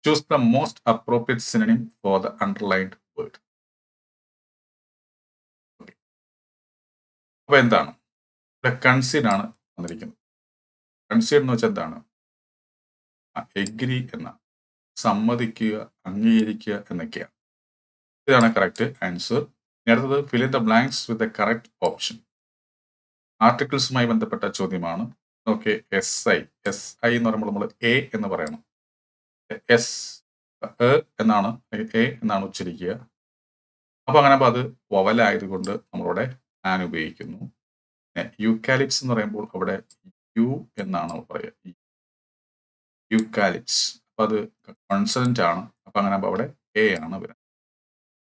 Choose the most appropriate synonym for the underlined word. അപ്പൊ എന്താണ് ഇവിടെ കൺസീഡ് ആണ് വന്നിരിക്കുന്നത്. കൺസീഡ് എന്ന് വെച്ചാൽ എന്താണ്? എഗ്രി എന്ന, സമ്മതിക്കുക, അംഗീകരിക്കുക എന്നൊക്കെയാണ്. ഇതാണ് കറക്റ്റ് ആൻസർ. അടുത്തത് fill in the blanks with the correct option. ആർട്ടിക്കിൾസുമായി ബന്ധപ്പെട്ട ചോദ്യമാണ്. ഓക്കെ, SI എന്ന് പറയുമ്പോൾ നമ്മൾ എ എന്ന് പറയണം. എസ് എന്നാണ്, എ എന്നാണ് ഉച്ചരിക്കുക. അപ്പൊ അങ്ങനെ അത് വവലായതുകൊണ്ട് നമ്മളിവിടെ ആൻ ഉപയോഗിക്കുന്നു. യൂക്കാലിപ്സ് എന്ന് പറയുമ്പോൾ അവിടെ യു എന്നാണ് പറയുക, യൂക്കാലിപ്സ്. അപ്പൊ അത് കോൺസണന്റ് ആണ്. അപ്പൊ അങ്ങനെ അവിടെ എ ആണ് വരുന്നത്.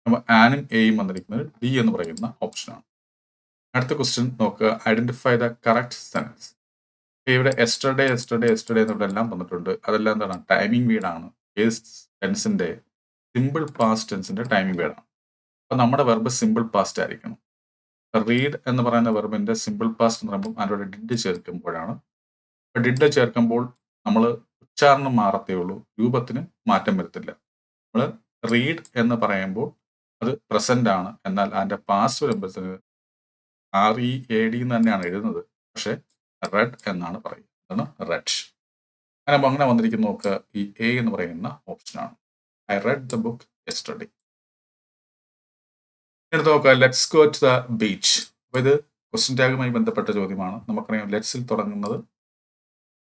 അപ്പൊ ആനും എയും വന്നിരിക്കുന്നത് ഡി എന്ന് പറയുന്ന ഓപ്ഷനാണ്. അടുത്ത ക്വസ്റ്റ്യൻ നോക്കുക. Identify the correct sense. ഇവിടെ എസ്റ്റർഡേ എന്നിവിടെ എല്ലാം തന്നിട്ടുണ്ട്. അതെല്ലാം എന്താണ്? ടൈമിംഗ് വീടാണ്. ഏത് ടെൻസിന്റെ? സിമ്പിൾ പാസ്റ്റ് ടെൻസിന്റെ ടൈമിംഗ് വീടാണ്. അപ്പൊ നമ്മുടെ വെർബ് സിമ്പിൾ പാസ്റ്റ് ആയിരിക്കണം. റീഡ് എന്ന് പറയുന്ന വെർബിന്റെ സിമ്പിൾ പാസ്റ്റ് എന്ന് പറയുമ്പോൾ അതിലൂടെ ഡിഡ് ചേർക്കുമ്പോഴാണ്. അപ്പൊ ഡിഡ് ചേർക്കുമ്പോൾ നമ്മൾ ഉച്ചാരണം മാറത്തേ ഉള്ളൂ, രൂപത്തിന് മാറ്റം വരുത്തില്ല. നമ്മൾ റീഡ് എന്ന് പറയുമ്പോൾ അത് പ്രസന്റ് ആണ്, എന്നാൽ അതിന്റെ പാസ്റ്റ് വരുമ്പോഴത്തേന് READ എന്ന് തന്നെയാണ് എഴുതുന്നത്, പക്ഷെ റെഡ് എന്നാണ് പറയുന്നത്. അതാണ് റെഡ്. അങ്ങനെ വന്നിരിക്കുന്ന നോക്കുക, ഈ എ എന്ന് പറയുന്ന ഓപ്ഷനാണ്. I read the book yesterday. എടുത്ത് നോക്കുക, let's go to the beach. അപ്പൊ ഇത് ക്വസ്റ്റ്യൻ ടാഗുമായി ബന്ധപ്പെട്ട ചോദ്യമാണ്. നമുക്കറിയാം ലെറ്റ്സിൽ തുടങ്ങുന്നത്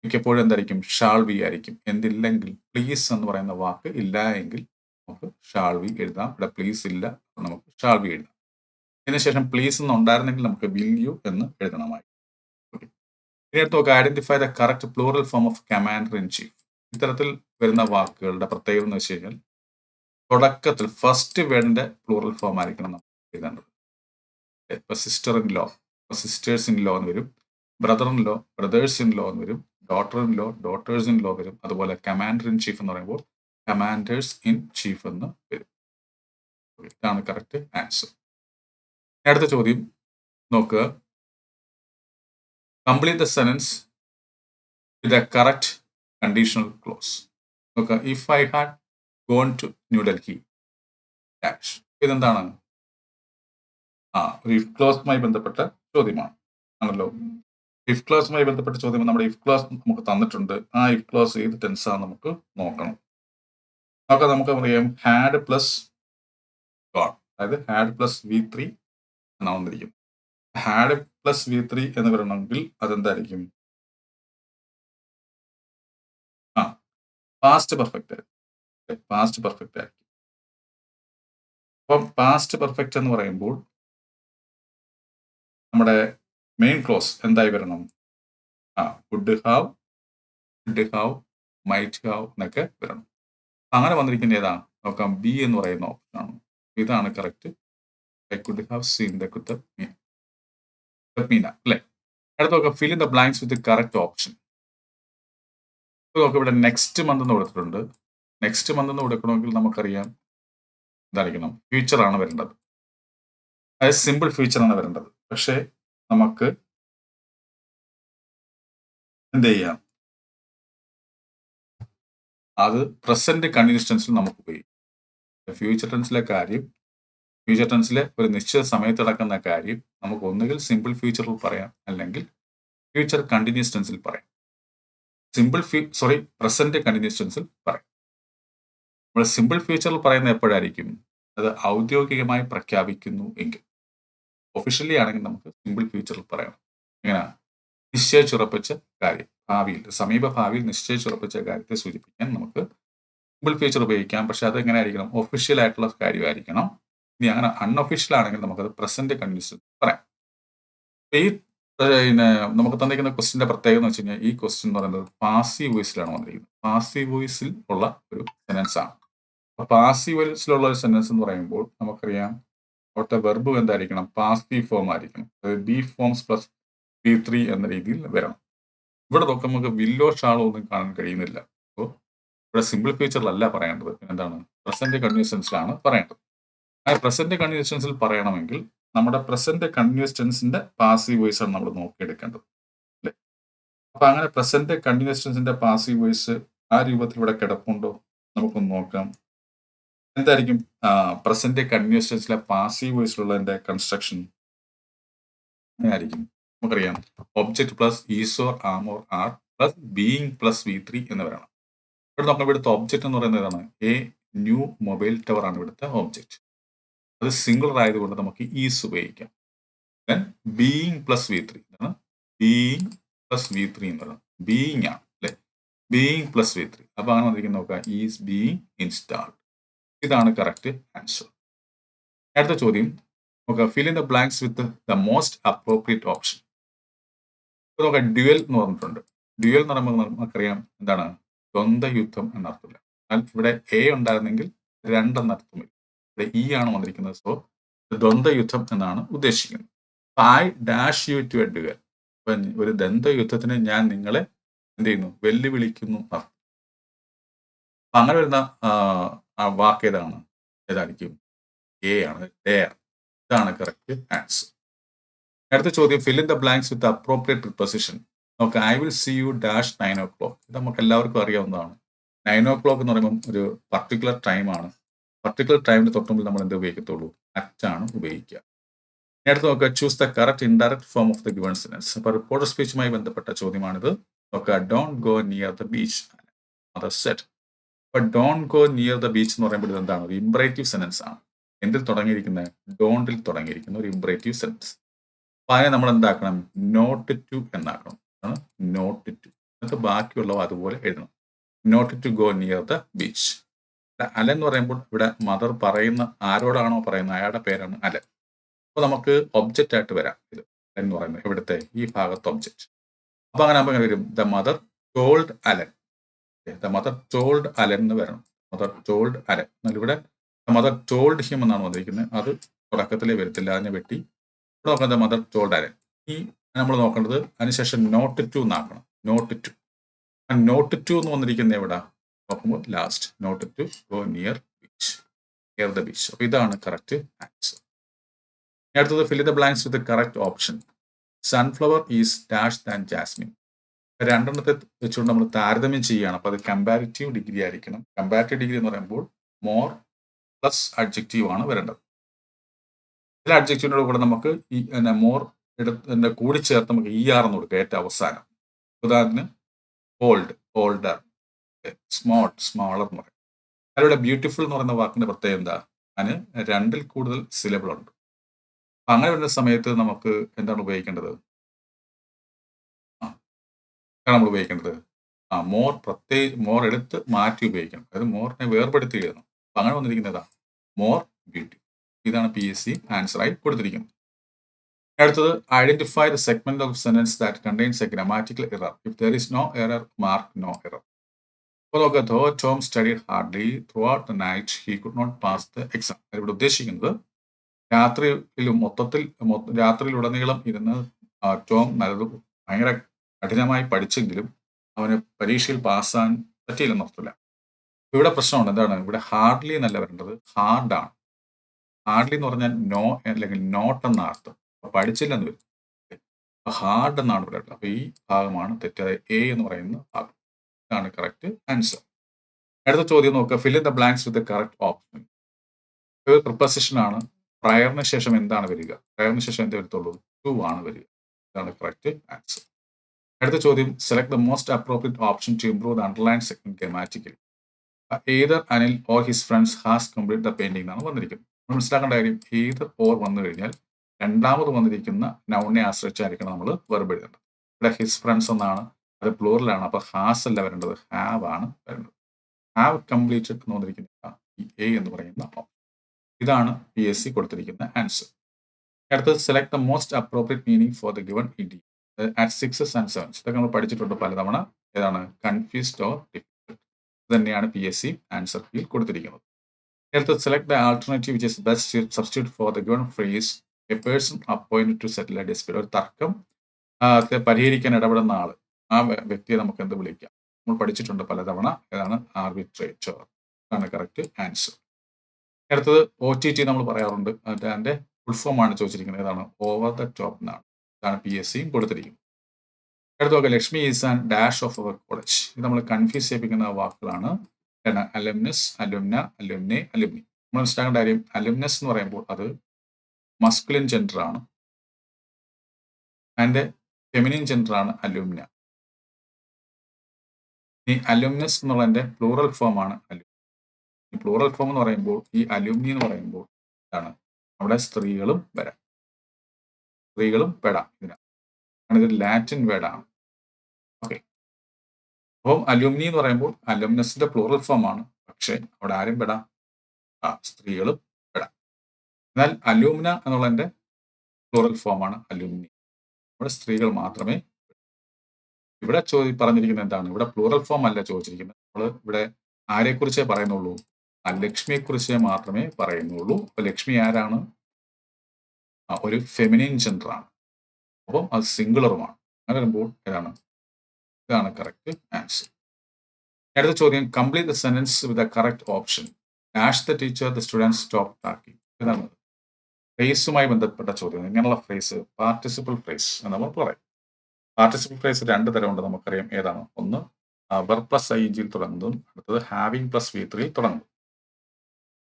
മിക്കപ്പോഴും എന്തായിരിക്കും? ഷാൾ വി ആയിരിക്കും. എന്തില്ലെങ്കിൽ പ്ലീസ് എന്ന് പറയുന്ന വാക്ക് ഇല്ല എങ്കിൽ നമുക്ക് ഷാൾ വി എഴുതാം. ഇവിടെ പ്ലീസ് ഇല്ല, നമുക്ക് ഷാൾ വി എഴുതാം. ഇതിനുശേഷം പ്ലീസ് എന്ന് ഉണ്ടായിരുന്നെങ്കിൽ നമുക്ക് വിൽ യു എന്ന് എഴുതണമായി. ഇനി എടുത്ത് നോക്കുക, identify the correct plural form of commander in chief. ഇത്തരത്തിൽ വരുന്ന വാക്കുകളുടെ പ്രത്യേകത എന്ന് വെച്ച് കഴിഞ്ഞാൽ തുടക്കത്തിൽ ഫസ്റ്റ് വേർഡിന്റെ പ്ലൂറൽ ഫോം ആയിരിക്കണം നമ്മൾ എഴുതേണ്ടത്. ഇപ്പൊ sister in law, sisters in law എന്ന് വരും. Brother in law, brothers in law എന്ന് വരും. Daughter in law, daughters in law വരും. അതുപോലെ കമാൻഡർ ഇൻ ചീഫ് എന്ന് പറയുമ്പോൾ കമാൻഡേഴ്സ് ഇൻ ചീഫ് എന്ന് വരും. ഇതാണ് കറക്റ്റ് ആൻസർ. അടുത്ത ചോദ്യം നോക്കുക, complete the sentence with a correct conditional clause. നോക്കുക, if I had gone to New Delhi dash. ഇതെന്താണ്? ഒരു ഇഫ് ക്ലോസുമായി ബന്ധപ്പെട്ട ചോദ്യമാണ് ആണല്ലോ. ഇഫ് ക്ലോസുമായി ബന്ധപ്പെട്ട ചോദ്യം നമ്മുടെ ഇഫ് ക്ലോസ് നമുക്ക് തന്നിട്ടുണ്ട്. ആ ഇഫ് ക്ലോസ് ഏത് ടെൻസാണ് നമുക്ക് നോക്കണം. നമുക്ക് പറയാം ഹാഡ് പ്ലസ് ഗോൺ, അതായത് ഹാഡ് പ്ലസ് V3 എന്നാണ് വന്നിരിക്കും. ഹാഡ് പ്ലസ് V3 എന്ന് വരണമെങ്കിൽ അതെന്തായിരിക്കും? പാസ്റ്റ് പെർഫെക്റ്റ് ആയിരിക്കും. പാസ്റ്റ് പെർഫെക്റ്റ് ആയിരിക്കും. അപ്പം പാസ്റ്റ് പെർഫെക്റ്റ് എന്ന് പറയുമ്പോൾ നമ്മുടെ മെയിൻ ക്ലോസ് എന്തായി വരണം? വുഡ് ഹാവ്, മൈറ്റ് ഹാവ് എന്നൊക്കെ വരണം. അങ്ങനെ വന്നിരിക്കുന്ന ഏതാ നോക്കാം, ബി എന്ന് പറയുന്ന ഓപ്ഷനാണ്. ഇതാണ് correct. I could have seen the മീന അല്ലെ. അടുത്ത് നോക്കാം, fill in the blanks with correct option. നോക്കാം, ഇവിടെ നെക്സ്റ്റ് മന്ത് എന്ന് കൊടുത്തിട്ടുണ്ട്. നെക്സ്റ്റ് മന്ത് എന്ന് കൊടുക്കണമെങ്കിൽ നമുക്കറിയാം എന്തായിരിക്കണം? ഫ്യൂച്ചർ ആണ് വരേണ്ടത്, അതായത് സിമ്പിൾ ഫ്യൂച്ചർ ആണ് വരേണ്ടത്. പക്ഷെ നമുക്ക് എന്ത് ചെയ്യാം? അത് പ്രസന്റ് കണ്ടിന്യൂസ് ടെൻസിൽ നമുക്ക് ഉപയോഗിക്കാം. ഫ്യൂച്ചർ ടെൻസിലെ കാര്യം, ഫ്യൂച്ചർ ടെൻസിലെ ഒരു നിശ്ചിത സമയത്ത് നടക്കുന്ന കാര്യം നമുക്ക് ഒന്നുകിൽ സിമ്പിൾ ഫ്യൂച്ചറിൽ പറയാം, അല്ലെങ്കിൽ ഫ്യൂച്ചർ കണ്ടിന്യൂസ് ടെൻസിൽ പറയാം. പ്രസന്റ് കണ്ടിന്യൂസ് ടെൻസിൽ പറയാം. നമ്മൾ സിമ്പിൾ ഫ്യൂച്ചറിൽ പറയുന്നത് എപ്പോഴായിരിക്കും? അത് ഔദ്യോഗികമായി പ്രഖ്യാപിക്കുന്നു എങ്കിൽ. ഒഫീഷ്യലി ആണെങ്കിൽ നമുക്ക് സിമ്പിൾ ഫ്യൂച്ചറിൽ പറയണം. എങ്ങനെ? നിശ്ചയിച്ചുറപ്പിച്ച കാര്യം, ഭാവിയിൽ, സമീപ ഭാവിയിൽ നിശ്ചയിച്ചുറപ്പിച്ച കാര്യത്തെ സൂചിപ്പിക്കാൻ നമുക്ക് സിമ്പിൾ ഫ്യൂച്ചർ ഉപയോഗിക്കാം. പക്ഷെ അത് എങ്ങനെ ആയിരിക്കണം? ഒഫീഷ്യൽ ആയിട്ടുള്ള കാര്യമായിരിക്കണം. ഇനി അങ്ങനെ അൺഒഫീഷ്യൽ ആണെങ്കിൽ നമുക്കത് പ്രസന്റ് കണ്ടിന്യൂസ് പറയാം. ഈ നമുക്ക് തന്നിരിക്കുന്ന ക്വസ്റ്റിന്റെ പ്രത്യേകത എന്ന് വെച്ച് കഴിഞ്ഞാൽ, ഈ ക്വസ്റ്റ്യൻ എന്ന് പറയുന്നത് പാസീവ് വോയിസിലാണ് വന്നിരിക്കുന്നത്. പാസീവ് വോയിസിൽ ഉള്ള ഒരു സെന്റൻസ് ആണ്. അപ്പൊ പാസീവ് വോയിസിലുള്ള ഒരു സെന്റൻസ് എന്ന് പറയുമ്പോൾ നമുക്കറിയാം അവിടുത്തെ വെർബ് എന്തായിരിക്കണം? പാസീവ് ഫോം ആയിരിക്കണം. അതായത് ബി ഫോംസ് പ്ലസ് V3 എന്ന രീതിയിൽ വരണം. ഇവിടെ നോക്കുമ്പോൾ നമുക്ക് വില്ലോ ഷാളോ ഒന്നും കാണാൻ കഴിയുന്നില്ല. അപ്പോൾ ഇവിടെ സിമ്പിൾ ഫ്യൂച്ചറിലല്ല പറയേണ്ടത്, എന്താണ്? പ്രസന്റ് കണ്ടിന്യൂസ് ടെൻസിലാണ് പറയേണ്ടത്. ആ പ്രസന്റ് കണ്ടിന്യൂസ് ടെൻസിൽ പറയണമെങ്കിൽ നമ്മുടെ പ്രസന്റ് കണ്ടിന്യൂസ് ടെൻസിന്റെ പാസീവ് വോയിസ് ആണ് നമ്മൾ നോക്കിയെടുക്കേണ്ടത്, അല്ലെ? അപ്പൊ അങ്ങനെ പ്രസന്റ് കണ്ടിന്യൂസ് ടെൻസിന്റെ പാസീവ് വോയിസ് ആ രൂപത്തിൽ ഇവിടെ കിടപ്പുണ്ടോ? നമുക്കൊന്ന് നോക്കാം. എന്തായിരിക്കും പ്രസന്റ് കണ്ടിന്യൂസ് ടെൻസിലെ പാസീവ് വോയിസിലുള്ളതിന്റെ കൺസ്ട്രക്ഷൻ? എങ്ങനെയായിരിക്കും? നമുക്കറിയാം object plus is or am or are plus being plus V3 എന്ന് വരണം. ഇവിടെ നമ്മൾ ഇവിടുത്തെ ഒബ്ജക്റ്റ് എന്ന് പറയുന്നത് ഏതാണ്? എ ന്യൂ മൊബൈൽ ടവർ ആണ് ഇവിടുത്തെ ഒബ്ജക്റ്റ്. അത് സിംഗുലർ ആയതുകൊണ്ട് നമുക്ക് ഈസ് ഉപയോഗിക്കാം. ദെൻ ബീയിങ് പ്ലസ് V3 ഇതാണ് ബീയിങ് പ്ലസ് V3 എന്ന് പറയുന്നത്. ബീയിങ് ആണ് അല്ലെ? Being plus V3. അപ്പൊ അങ്ങനെ വന്നിരിക്കുന്ന നോക്കാം, ഈസ് ബീയിങ് ഇൻസ്റ്റാൾഡ്. ഇതാണ് കറക്റ്റ് ആൻസർ. അടുത്ത ചോദ്യം നോക്കാം, fill in the blanks with the most appropriate option. ഇപ്പൊ നോക്കാം, ഡ്യുവൽ എന്ന് പറഞ്ഞിട്ടുണ്ട്. ഡ്യുവൽ എന്ന് പറയുമ്പോൾ നമുക്കറിയാം എന്താണ്? ദ്വന്ദ്വയുദ്ധം എന്നർത്ഥമില്ല. എന്നാൽ ഇവിടെ എ ഉണ്ടായിരുന്നെങ്കിൽ രണ്ടെന്നർത്ഥം വരും. ഇവിടെ ഇ ആണ് വന്നിരിക്കുന്നത്. സോ ദ്വന്ദ്വയുദ്ധം എന്നാണ് ഉദ്ദേശിക്കുന്നത്. I dash you to a duel. ഒരു ദ്വന്ദ്വയുദ്ധത്തിന് ഞാൻ നിങ്ങളെ എന്ത് ചെയ്യുന്നു? വെല്ലുവിളിക്കുന്നു. അങ്ങനെ വരുന്ന ആ വാക്ക് ഏതായിരിക്കും? എ ആണ്, ഡെയർ. ഇതാണ് കറക്റ്റ് ആൻസർ. അടുത്ത ചോദ്യം, fill in the blanks with appropriate preposition. നമുക്ക് I will see you dash 9 o'clock. ഇത് നമുക്ക് എല്ലാവർക്കും അറിയാവുന്നതാണ്. 9 o'clock എന്ന് പറയുമ്പോൾ ഒരു പർട്ടിക്കുലർ ടൈമാണ്. പർട്ടിക്കുലർ ടൈമിന് തൊട്ടുമ്പോൾ നമ്മൾ എന്ത് ഉപയോഗിക്കത്തുള്ളൂ? അറ്റാണ് ഉപയോഗിക്കുക. അടുത്ത് നോക്കുക, choose the correct indirect form of the given sentence. അപ്പോൾ റിപ്പോർട്ടർ സ്പീച്ചുമായി ബന്ധപ്പെട്ട ചോദ്യമാണിത്. നോക്കുക, don't go near the beach. Other said. അപ്പൊ don't go near the beach എന്ന് പറയുമ്പോൾ ഇത് എന്താണ്? ഒരു ഇംപറേറ്റീവ് സെന്റൻസ് ആണ്. എന്തിൽ തുടങ്ങിയിരിക്കുന്നത്? ഡോണ്ടിൽ തുടങ്ങിയിരിക്കുന്ന ഒരു ഇംപറേറ്റീവ് സെന്റൻസ്. അപ്പൊ അതിനെ നമ്മൾ എന്താക്കണം? നോട്ട് ടു എന്നാക്കണം. Not to. എന്നിട്ട് ബാക്കിയുള്ളവ അതുപോലെ എഴുതണം. Not to go near the beach. Alan എന്ന് പറയുമ്പോൾ ഇവിടെ മദർ പറയുന്ന ആരോടാണോ പറയുന്നത് അയാളുടെ പേരാണ് അലൻ. അപ്പൊ നമുക്ക് ഒബ്ജക്റ്റ് ആയിട്ട് വരാം. ഇത് എന്ന് പറയുന്നത് ഇവിടുത്തെ ഈ ഭാഗത്ത് ഒബ്ജക്റ്റ്. അപ്പൊ അങ്ങനെ ആകുമ്പോൾ വരും, the mother told Alan. The mother told Alan എന്ന് വരണം. Mother told Alan. എന്നാൽ ഇവിടെ മദർ ടോൾഡ് ഹിം എന്നാണ് വന്നിരിക്കുന്നത്. അത് തുടക്കത്തിലേ വരത്തില്ല, അതിനെ വെട്ടി. ഇവിടെ നോക്കാം, ദ മദർ ടോൾഡ് അലൻ. ഈ നമ്മൾ നോക്കേണ്ടത് അതിനുശേഷം നോട്ട് ടു എന്നാക്കണം. Not to. നോട്ട് ടു എന്ന് വന്നിരിക്കുന്നത് എവിടെ നോക്കുമ്പോൾ last. Not to go near beach. Near the beach. അപ്പൊ ഇതാണ് കറക്റ്റ് ആൻസർ. അടുത്തത്, fill the blanks with correct option. Sunflower is dash than jasmine. രണ്ടെണ്ണത്തെ വെച്ചുകൊണ്ട് നമ്മൾ താരതമ്യം ചെയ്യുകയാണ്. അപ്പൊ അത് കമ്പാരിറ്റീവ് ഡിഗ്രി ആയിരിക്കണം. കമ്പാരിറ്റീവ് ഡിഗ്രി എന്ന് പറയുമ്പോൾ മോർ പ്ലസ് അഡ്ജക്റ്റീവ് ആണ് വരേണ്ടത്. ചില അഡ്ജക്റ്റീവിനോട് കൂടെ നമുക്ക് ഈ മോർ കൂടി ചേർത്ത് നമുക്ക് ER എന്ന് കൊടുക്കുക ഏറ്റവും അവസാനം. ഉദാഹരണത്തിന് ഓൾഡ്, ഓൾഡർ, സ്മാർട്ട്, സ്മാളർ എന്ന് പറയും. അതിലൂടെ ബ്യൂട്ടിഫുൾ എന്ന് പറയുന്ന വാക്കിന്റെ പ്രത്യേകത എന്താ? അതിന് 2ൽ കൂടുതൽ സിലബിൾ ഉണ്ട്. അപ്പൊ അങ്ങനെ വരുന്ന സമയത്ത് നമുക്ക് എന്താണ് ഉപയോഗിക്കേണ്ടത്? നമ്മൾ ഉപയോഗിക്കേണ്ടത് മോർ എടുത്ത് മാറ്റി ഉപയോഗിക്കണം. അതായത് മോറിനെ വേർപെടുത്തി എഴുതണം. അപ്പൊ അങ്ങനെ വന്നിരിക്കുന്നതാ മോർ ബ്യൂട്ടി. ഇതാണ് PSC ആൻസറായി കൊടുത്തിരിക്കുന്നത്. അടുത്തത്, identify the segment of sentence that contains a grammatical error. If there is no error, mark no error. അപ്പോൾ നോക്കുക, though Tom studied hardly throughout the night he could not pass the exam. ഇവിടെ ഉദ്ദേശിക്കുന്നത് രാത്രിയിലുടനീളം ഇരുന്ന് Tom ഭയങ്കര കഠിനമായി പഠിച്ചെങ്കിലും അവന് പരീക്ഷയിൽ പാസ്സാൻ പറ്റിയില്ലെന്ന് അർത്ഥമില്ല. ഇവിടെ പ്രശ്നമുണ്ട്. എന്താണ്? ഇവിടെ ഹാർഡ്ലി എന്നല്ല വരേണ്ടത്, ഹാർഡാണ്. ഹാർഡ്ലി എന്ന് പറഞ്ഞാൽ നോ അല്ലെങ്കിൽ നോട്ട് എന്ന അർത്ഥം. പഠിച്ചില്ലെന്ന് വരും. ഹാർഡ് എന്നാണ് ഇവിടെ. അപ്പൊ ഈ ഭാഗമാണ് തെറ്റായ എ എന്ന് പറയുന്ന ഭാഗം. ഇതാണ് കറക്റ്റ് ആൻസർ. അടുത്ത ചോദ്യം നോക്കുക, fill in the blanks with correct option. ഒരു പ്രിപ്പസിഷൻ ആണ്. പ്രയറിന് ശേഷം എന്താണ് വരിക? പ്രയറിന് ശേഷം എന്ത് വരത്തുള്ളൂ? ടു ആണ് വരിക. ഇതാണ് കറക്റ്റ് ആൻസർ. അടുത്ത ചോദ്യം, select the most appropriate option to improve the underline segment grammatically. Either Anil or his friends has complete the painting എന്നാണ് വന്നിരിക്കുന്നത്. മനസ്സിലാക്കേണ്ട കാര്യം, ഏതർ ഓർ വന്നു കഴിഞ്ഞാൽ രണ്ടാമത് വന്നിരിക്കുന്ന നൗണിനെ ആശ്രയിച്ചായിരിക്കണം നമ്മൾ വെർബ് എഴുതേണ്ടത്. ഇവിടെ ഹിസ് ഫ്രണ്ട്സ് എന്നാണ്, അത് പ്ലൂറലാണ്. അപ്പൊ ഹാസ് അല്ല വരേണ്ടത്, ഹാവ് ആണ് വരേണ്ടത്. ഹാവ് കംപ്ലീറ്റഡ് എന്ന് വന്നിരിക്കുന്ന ഈ എ എന്ന് പറയുന്ന ഓപ്ഷൻ. ഇതാണ് PSC കൊടുത്തിരിക്കുന്ന ആൻസർ. അടുത്തത്, select the most appropriate meaning for the given India at 6 and 7. ഇതൊക്കെ നമ്മൾ പഠിച്ചിട്ടുണ്ട് പലതവണ. ഏതാണ്? Confused or difficult. ഇത് തന്നെയാണ് PSC ആൻസർ കീയിൽ കൊടുത്തിരിക്കുന്നത്. അടുത്തത്, select the alternative which is best substitute for the given phrase a person appointed to settle a dispute. ഒരു തർക്കം പരിഹരിക്കാൻ ഇടപെടുന്ന ആള്, ആ വ്യക്തിയെ നമുക്ക് എന്ത് വിളിക്കാം? നമ്മൾ പഠിച്ചിട്ടുണ്ട് പലതവണ. ഏതാണ്? ആർബിട്രേറ്റർ. അതാണ് കറക്റ്റ് ആൻസർ. അടുത്തത്, OTT നമ്മൾ പറയാറുണ്ട്. അതിന്റെ ഫുൾ ഫോം ആണ് ചോദിച്ചിരിക്കുന്നത്. ഏതാണ്? ഓവർ ദ ടോപ്പ് എന്നാണ്. ഇതാണ് PSC കൊടുത്തിരിക്കുന്നത്. അടുത്ത നോക്കുക, Lakshmi is and dash of our college. ഇത് നമ്മൾ കൺഫ്യൂസ് ചെയ്യിപ്പിക്കുന്ന വാക്കുകളാണ്. Alumnus, alumna, alumnae, alumni. നമ്മൾ മനസ്സിലാക്കേണ്ട കാര്യം അലുമിനസ് എന്ന് പറയുമ്പോൾ അത് മസ്കുലിൻ ജെൻഡർ ആണ്. അതിന്റെ ഫെമിനിൻ ജെൻഡർ ആണ് അലുമിന. ഈ അലുമിനസ് എന്നുള്ളതിന്റെ പ്ലൂറൽ ഫോം ആണ് അലുമിനി. ഈ പ്ലൂറൽ ഫോം എന്ന് പറയുമ്പോൾ ഈ അലുമിനി എന്ന് പറയുമ്പോൾ ഇതാണ് അവിടെ സ്ത്രീകളും വരാം, സ്ത്രീകളും പെടാം ഇതിനകത്ത്. ഇതൊരു ലാറ്റിൻ വേർഡാണ്. ഓക്കെ, അപ്പം അലുമിനി എന്ന് പറയുമ്പോൾ അലുമിനസിന്റെ പ്ലൂറൽ ഫോം ആണ്, പക്ഷെ അവിടെ ആരും പെടാം, സ്ത്രീകളും പെടാം. എന്നാൽ അലൂമിന എന്നുള്ളതിന്റെ പ്ലൂറൽ ഫോം ആണ് അലുമിനി. ഇവിടെ സ്ത്രീകൾ മാത്രമേ. ഇവിടെ പറഞ്ഞിരിക്കുന്നത് എന്താണ്? ഇവിടെ പ്ലൂറൽ ഫോം അല്ല ചോദിച്ചിരിക്കുന്നത്. നമ്മൾ ഇവിടെ ആരെക്കുറിച്ചേ പറയുന്നുള്ളൂ? ലക്ഷ്മിയെക്കുറിച്ചേ മാത്രമേ പറയുന്നുള്ളൂ. അപ്പൊ ലക്ഷ്മി ആരാണ്? ഒരു ഫെമിനിൻ ജെൻഡർ ആണ്. അപ്പം അത് സിംഗുലറുമാണ്. അങ്ങനെ വരുമ്പോൾ ഇതാണ് കറക്റ്റ് ആൻസർ. അടുത്ത ചോദ്യം, complete the sentence with the correct option. Dash the teacher the students stop talking. ഇതാണ് ഫ്രേസുമായി ബന്ധപ്പെട്ട ചോദ്യം. ഇങ്ങനെയുള്ള ഫ്രേസ് പാർട്ടിസിപ്പിൾ ഫ്രേസ് എന്ന് നമ്മൾ പറയും. പാർട്ടിസിപ്പിൾ ഫ്രേസ് രണ്ട് തരമുണ്ട്, നമുക്കറിയാം. ഏതാണ്? ഒന്ന് വെർ പ്ലസ് ing തുടങ്ങുന്നതും അടുത്തത് ഹാവിംഗ് പ്ലസ് V3 തുടങ്ങുന്നതും.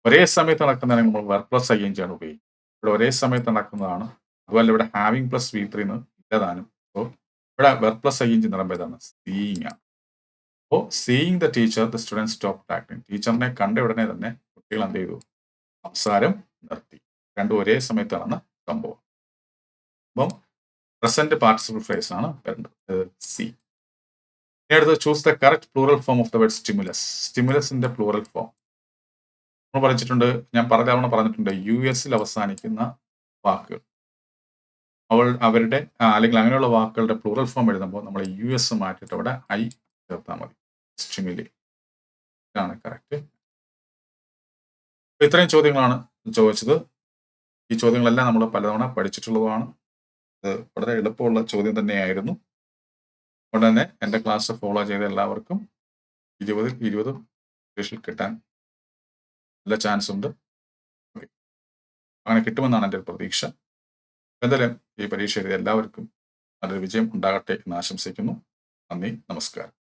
ഒരേ സമയത്ത് നടക്കുന്നതാണ് നമ്മൾ വെർ പ്ലസ് ing ആണ് ഉപയോഗിക്കുന്നത്. ഇവിടെ ഒരേ സമയത്ത് നടക്കുന്നതാണ്. അതുപോലെ ഇവിടെ ഹാവിംഗ് പ്ലസ് V3 ഇല്ലതാനും. അപ്പോൾ ഇവിടെ വെർ പ്ലസ് ing എന്ന് പറയുമ്പോൾ ഏതാണ്? സീയിങ് ആണ്. അപ്പോൾ seeing the teacher the students stop talking. ടീച്ചറിനെ കണ്ട ഉടനെ തന്നെ കുട്ടികൾ എന്ത് ചെയ്തു? സംസാരം നിർത്തി. രണ്ടും ഒരേ സമയത്താണ് സംഭവം. അപ്പം പ്രസന്റ് പാർട്ടിസിപ്പിൾ ഫ്രേസ് ആണ് വരുന്നത്, സി. ഇനി അടുത്തത്, choose the correct plural form of the word stimulus. സ്റ്റിമുലസിന്റെ പ്ലൂറൽ ഫോം നമ്മൾ പറഞ്ഞിട്ടുണ്ട്, ഞാൻ പലതവണ പറഞ്ഞിട്ടുണ്ട്. US അവസാനിക്കുന്ന വാക്കുകൾ അവരുടെ അല്ലെങ്കിൽ അങ്ങനെയുള്ള വാക്കുകളുടെ പ്ലൂറൽ ഫോം എഴുതുമ്പോൾ നമ്മൾ US മാറ്റിയിട്ട് അവിടെ I ചേർത്താൽ മതി. സ്റ്റിമുലി ഇതാണ് കറക്റ്റ്. ഇത്രയും ചോദ്യങ്ങളാണ് ചോദിച്ചത്. ഈ ചോദ്യങ്ങളെല്ലാം നമ്മൾ പലതവണ പഠിച്ചിട്ടുള്ളതാണ്. ഇത് വളരെ എളുപ്പമുള്ള ചോദ്യം തന്നെയായിരുന്നു. അതുകൊണ്ട് തന്നെ എൻ്റെ ക്ലാസ് ഫോളോ ചെയ്ത എല്ലാവർക്കും 20-ൽ 20 ഇംഗ്ലീഷിൽ കിട്ടാൻ നല്ല ചാൻസ് ഉണ്ട്. അങ്ങനെ കിട്ടുമെന്നാണ് എൻ്റെ ഒരു പ്രതീക്ഷ. എന്തായാലും ഈ പരീക്ഷ എഴുതിയ എല്ലാവർക്കും നല്ലൊരു വിജയം ഉണ്ടാകട്ടെ എന്ന് ആശംസിക്കുന്നു. നന്ദി, നമസ്കാരം.